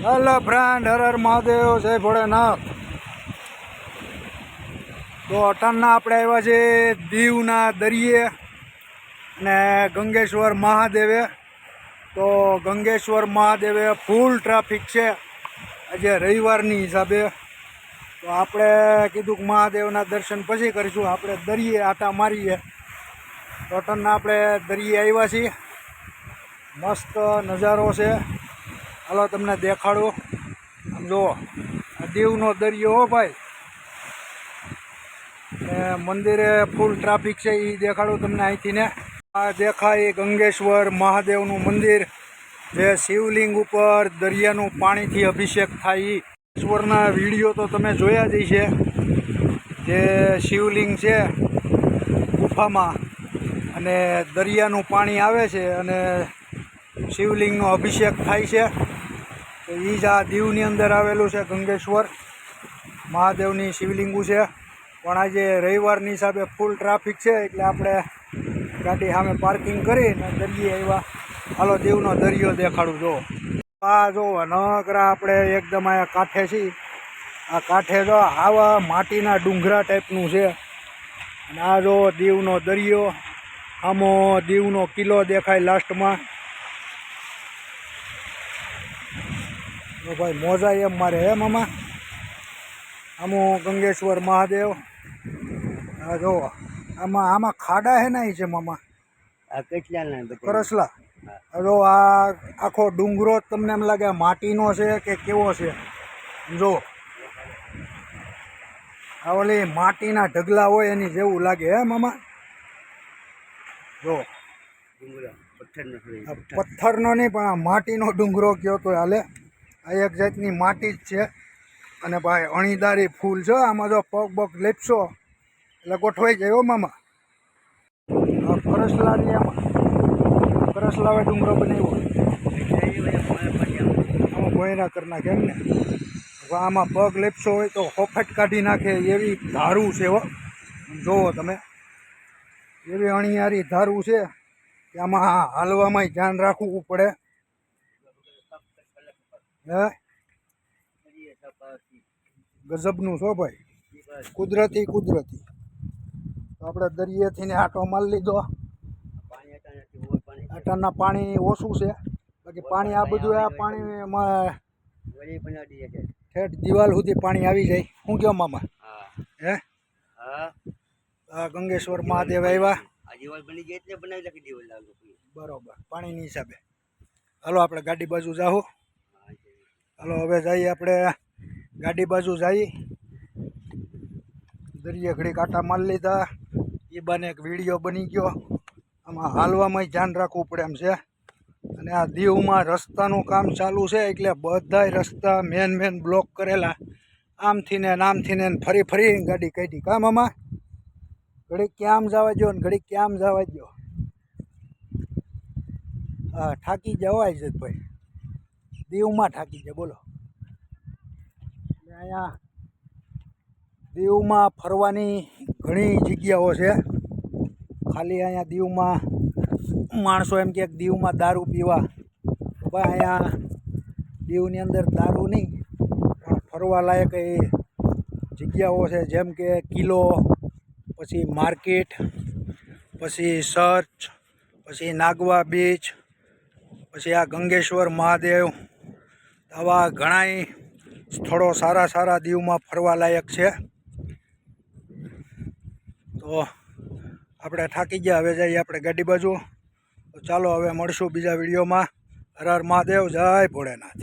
Hello friend, Har Har Mahadev, જય ભોળેનાથ। તો અટાણના આપણે આવ્યા છે દીવના દરિયે અને ગંગેશ્વર મહાદેવે। તો ગંગેશ્વર મહાદેવે ફૂલ ટ્રાફિક છે આજે રવિવારની હિસાબે। તો આપણે કીધું કે મહાદેવના દર્શન પછી કરીશું, આપણે દરિયે આટા મારીએ। તો અટાણના આપણે દરિયે આવ્યા છીએ, મસ્ત નજારો છે। હાલો તમને દેખાડું, આમ જુઓ આ દીવનો દરિયો હો ભાઈ, ને મંદિરે ફૂલ ટ્રાફિક છે એ દેખાડું તમને અહીંથી ને। આ દેખાય ગંગેશ્વર મહાદેવનું મંદિર, જે શિવલિંગ ઉપર દરિયાનું પાણીથી અભિષેક થાય। ઈશ્વરના વિડીયો તો તમે જોયા જ છે, જે શિવલિંગ છે ગુફામાં અને દરિયાનું પાણી આવે છે અને શિવલિંગનો અભિષેક થાય છે। તો એ જ આ દીવની અંદર આવેલું છે ગંગેશ્વર મહાદેવની શિવલિંગું છે। પણ આજે રવિવારની હિસાબે ફૂલ ટ્રાફિક છે એટલે આપણે ગાડી સામે પાર્કિંગ કરીને દરિયે આવ્યા। હાલો દીવનો દરિયો દેખાડું, જો આ જો નકરા આપણે એકદમ અહીંયા કાંઠે છીએ। આ કાંઠે જો આવા માટીના ડુંગરા ટાઈપનું છે અને આ જો દીવનો દરિયો, આમો દીવનો કિલ્લો દેખાય લાસ્ટમાં। ભાઈ મોજા એમ મારે હે મામા, આમો ગંગેશ્વર મહાદેવ। હા જો આમાં ખાડા હે ને છે મામા, આ કેટલા કરસલા। જો આ આખો ડુંગરો તમને એમ લાગે માટીનો છે કે કેવો છે, જો આ ઓલી માટીના ઢગલા હોય એની જેવું લાગે હે મામા। જો પથ્થરનો નહીં પણ આ માટીનો ડુંગરો કયો તો હાલે। આ એક જાતની માટી જ છે અને ભાઈ અણીદારી ફૂલ છે આમાં, જો પગ પગ લેપશો એટલે ગોઠવાઈ જાય હો મામા। કરસલાની આમાં કરસલાવે ડુંગરો બનાવ્યો, આમાં ભોયરા કરી નાખે એમ ને। આમાં પગ લેપશો હોય તો હોફટ કાઢી નાખે એવી ધારું છે હો, જુઓ તમે, એવી અણીયારી ધારું છે કે આમાં હાલવામાં ધ્યાન રાખવું પડે હે। ગજબનું છો ભાઈ, કુદરતી કુદરતી। તો આપણે દરિયેથી ને આટો મારી લીધો। આટાના પાણી ઓછું છે, બાકી પાણી આ બધું આ પાણીમાં ઠેઠ દિવાલ સુધી પાણી આવી જાય। શું કહો મામા હે? આ ગંગેશ્વર મહાદેવ આવ્યા બરોબર પાણીની હિસાબે। હાલો આપણે ગાડી બાજુ જાઓ, હાલો હવે જઈએ આપણે ગાડી બાજુ જઈએ। દરિયે ઘડી કાંટા મારી લીધા, એ બાને એક વિડીયો બની ગયો। આમાં હાલવામાં ધ્યાન રાખવું પડે એમ છે અને આ દીવમાં રસ્તાનું કામ ચાલુ છે એટલે બધાય રસ્તા મેન બ્લોક કરેલા, આમથી ને આમથી ને ફરી ફરી ગાડી કાઢી કા મામા। ઘડીક ક્યાં જવા દો ને ઘડીક ક્યાં જવા દો, હા થાકી જવાય છે ભાઈ, દીવમાં થાકી જાય બોલો। અહીંયા દીવમાં ફરવાની ઘણી જગ્યાઓ છે, ખાલી અહીંયા દીવમાં માણસો એમ કે દીવમાં દારૂ પીવા, તો ભાઈ અહીંયા દીવની અંદર દારૂ નહીં પણ ફરવા લાયક એ જગ્યાઓ છે, જેમ કે કિલ્લો, પછી માર્કેટ, પછી ચર્ચ, પછી નાગવા બીચ, પછી આ ગંગેશ્વર મહાદેવ, આવા ઘણાય સ્થળો સારા સારા દીવમાં ફરવા લાયક છે। તો આપણે થાકી ગયા, હવે જઈએ આપણે ગાડી બાજુ। તો ચાલો હવે મળશું બીજા વિડીયોમાં। હર હર મહાદેવ, જય ભોળેનાથ।